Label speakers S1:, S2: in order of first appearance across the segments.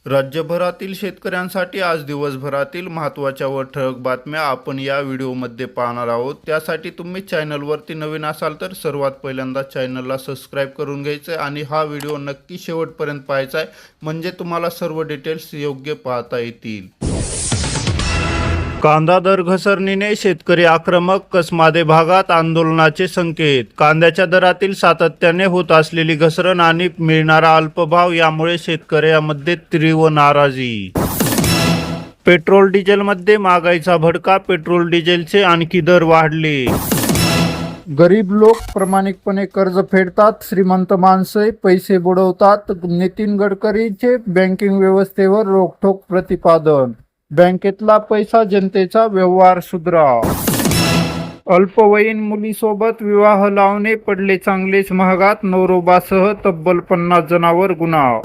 S1: राज्यभरातील शेतकऱ्यांसाठी आज दिवसभरातील महत्त्वाच्या व ठळक बातम्या आपण या व्हिडिओमध्ये पाहणार आहोत। त्यासाठी तुम्ही चॅनलवरती नवीन असाल तर सर्वात पहिल्यांदा चॅनलला सबस्क्राईब करून घ्यायचं आहे आणि हा व्हिडिओ नक्की शेवटपर्यंत पाहायचा आहे, म्हणजे तुम्हाला सर्व डिटेल्स योग्य पाहता येतील। कांदा दर घसरणीने शेतकरी आक्रमक, कसमादे भागात आंदोलनाचे संकेत। कांद्याच्या दरातील सातत्याने होत असलेली घसरण आणि मिळणारा अल्पभाव यामुळे शेतकऱ्यांमध्ये तीव्र नाराजी। पेट्रोल डिझेलमध्ये महागाईचा भडका, पेट्रोल डिझेलचे आणखी दर वाढले। गरीब लोक प्रामाणिकपणे कर्ज फेडतात, श्रीमंत माणसे पैसे बुडवतात। नितीन गडकरींचे बँकिंग व्यवस्थेवर रोखठोक प्रतिपादन। बँकेतला पैसा जनतेचा व्यवहार सुधराव। अल्पवयीन मुलीसोबत विवाह लावणे पडले चांगलेच महागात, नवरोबासह तब्बल 50 जणांवर गुन्हा।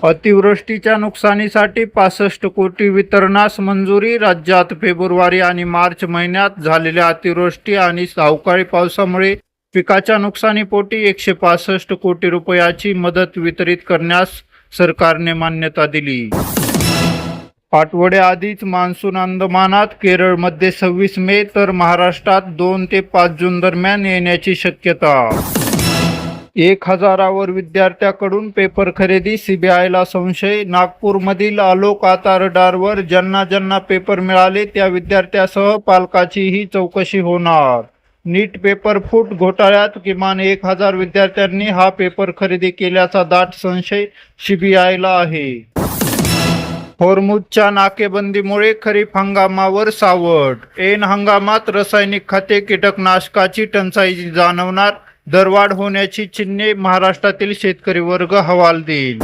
S1: अतिवृष्टीच्या नुकसानीसाठी 65 कोटी वितरणास मंजुरी। राज्यात फेब्रुवारी आणि मार्च महिन्यात झालेल्या अतिवृष्टी आणि अवकाळी पावसामुळे पिकाच्या नुकसानीपोटी 165 कोटी रुपयाची मदत वितरित करण्यास सरकारने मान्यता दिली। आठवड्याआधीच मान्सून अंदमानात, केरळमध्ये 26 मे तर महाराष्ट्रात 2 ते 5 जून दरम्यान येण्याची शक्यता। 1000वर विद्यार्थ्याकडून पेपर खरेदी, सीबीआयला संशय। नागपूरमधील आलोक आता रडारवर, ज्यांना पेपर मिळाले त्या विद्यार्थ्यासह पालकाचीही चौकशी होणार। नीट पेपर फूट घोटाळ्यात किमान 1000 विद्यार्थ्यांनी हा पेपर खरेदी केल्याचा दाट संशय सीबीआयला आहे। होर्मुझच्या नाकेबंदीमुळे खरीप हंगामावर सावट। ऐन हंगामात रासायनिक खते, कीटकनाशकाची टंचाई जाणवणार, दरवाढ होण्याची चिन्हे महाराष्ट्रातील शेतकरी वर्ग हवाल देईल।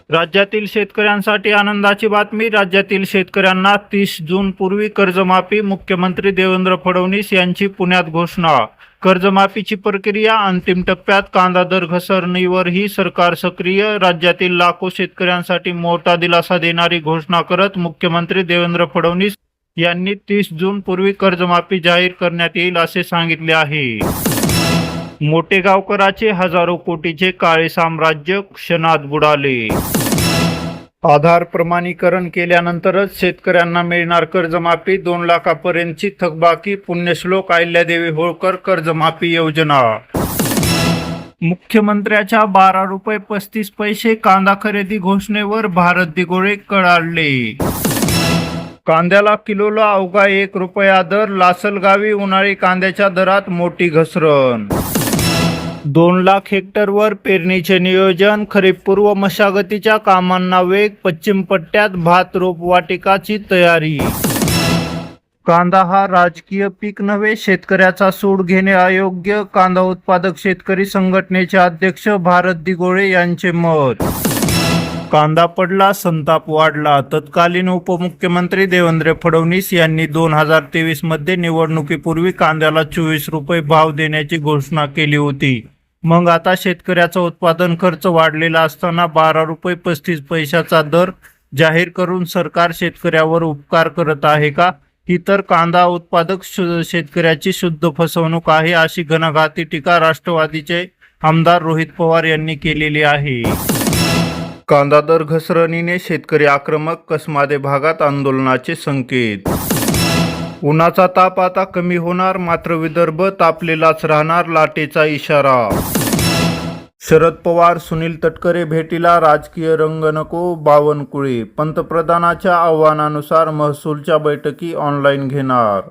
S1: राज्यातील शेतकऱ्यांसाठी आनंदाची बातमी। राज्यातील शेतकऱ्यांना 30 जून पूर्वी कर्जमाफी। मुख्यमंत्री देवेंद्र फडणवीस यांची पुण्यात घोषणा। कर्जमाफीची प्रक्रिया अंतिम टप्प्यात, कांदा दर घसरणीवरही सरकार सक्रिय। राज्यातील लाखो शेतकऱ्यांसाठी मोठा दिलासा देणारी घोषणा करत मुख्यमंत्री देवेंद्र फडणवीस यांनी 30 जून पूर्वी कर्जमाफी जाहीर करण्यात येईल असे सांगितले आहे। मोठेगावकरांचे हजारो कोटीचे काळे साम्राज्य क्षणात बुडाले। आधार प्रमाणीकरण केल्यानंतरच शेतकऱ्यांना मिळणार कर्जमाफी। 2 लाखापर्यंतची थकबाकी, पुण्यश्लोक अहिल्यादेवी होळकर कर्जमाफी योजना। मुख्यमंत्र्याच्या 12 रुपये 35 पैसे कांदा खरेदी घोषणेवर भारत दिघोळे कडाडले। कांद्याला किलोला अवघा 1 रुपया दर, लासलगावी उन्हाळी कांद्याच्या दरात मोठी घसरण। 2 लाख हेक्टरवर पेरणीचे नियोजन, खरीपपूर्व मशागतीच्या कामांना वेग। पश्चिम पट्ट्यात भात रोपवाटिकाची तयारी। कांदा हा राजकीय पीक नव्हे, शेतकऱ्याचा सूड घेणे अयोग्य, कांदा उत्पादक शेतकरी संघटनेचे अध्यक्ष भारत दिघोळे यांचे मत। कांदा पडला, संताप वाढला। तत्कालीन उपमुख्यमंत्री देवेंद्र फडणवीस यांनी 2023 मध्ये निवडणुकीपूर्वी कांद्याला 24 रुपये भाव देण्याची घोषणा केली होती। मग आता शेतकऱ्याचा उत्पादन खर्च वाढलेला असताना 12 रुपये 35 पैशाचा दर जाहीर करून सरकार शेतकऱ्यावर उपकार करत आहे का? ही तर कांदा उत्पादक शेतकऱ्याची शुद्ध फसवणूक आहे, अशी घणाघाती टीका राष्ट्रवादीचे आमदार रोहित पवार यांनी केलेली आहे। कांदा दर घसरणीने शेतकरी आक्रमक, कसमादे भागात आंदोलनाचे संकेत। उन्हाचा ताप आता कमी होणार, मात्र विदर्भ तापलेलाच राहणार, लाटेचा इशारा। शरद पवार सुनील तटकरे भेटीला, राजकीय रंग नको, बावनकुळे। पंतप्रधानाच्या आव्हानानुसार महसूलच्या बैठकी ऑनलाईन घेणार।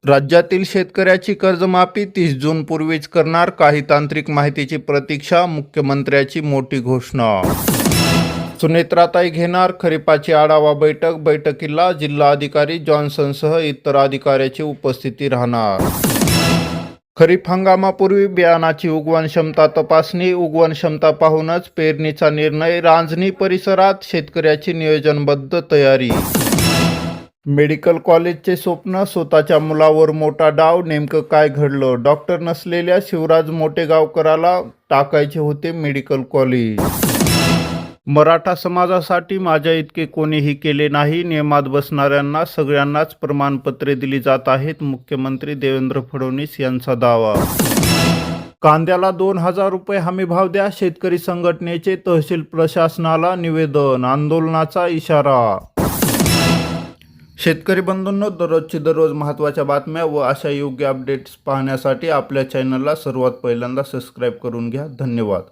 S1: राज्यातील शेतकऱ्याची कर्जमाफी 30 जून पूर्वीच करणार, काही तांत्रिक माहितीची प्रतीक्षा, मुख्यमंत्र्याची मोठी घोषणा। सुनेत्राताई घेणार खरीपाची आढावा बैठक, बैठकीला जिल्हाधिकारी जॉन्सनसह इतर अधिकाऱ्याची उपस्थिती राहणार। खरीप हंगामापूर्वी बियाणाची उगवण क्षमता तपासणी, उगवण क्षमता पाहूनच पेरणीचा निर्णय। रांजणी परिसरात शेतकऱ्याची नियोजनबद्ध तयारी। मेडिकल कॉलेजचे स्वप्न, स्वतःच्या मुलावर मोठा डाव, नेमकं काय घडलं? डॉक्टर नसलेल्या शिवराज मोठेगावकराला टाकायचे होते मेडिकल कॉलेज। मराठा समाजासाठी माझ्या इतके कोणीही केले नाही, नियमात बसणाऱ्यांना सगळ्यांनाच प्रमाणपत्रे दिली जात आहेत, मुख्यमंत्री देवेंद्र फडणवीस यांचा दावा। कांद्याला 2,000 रुपये हमी भाव द्या, शेतकरी संघटनेचे तहसील प्रशासनाला निवेदन, आंदोलनाचा इशारा. शेतकरी बंधूंनो, दररोज महत्त्वाच्या बातम्या व अशा योग्य अपडेट्स पाहण्यासाठी आपल्या चॅनलला सर्वात पहिल्यांदा सबस्क्राईब करून घ्या. धन्यवाद.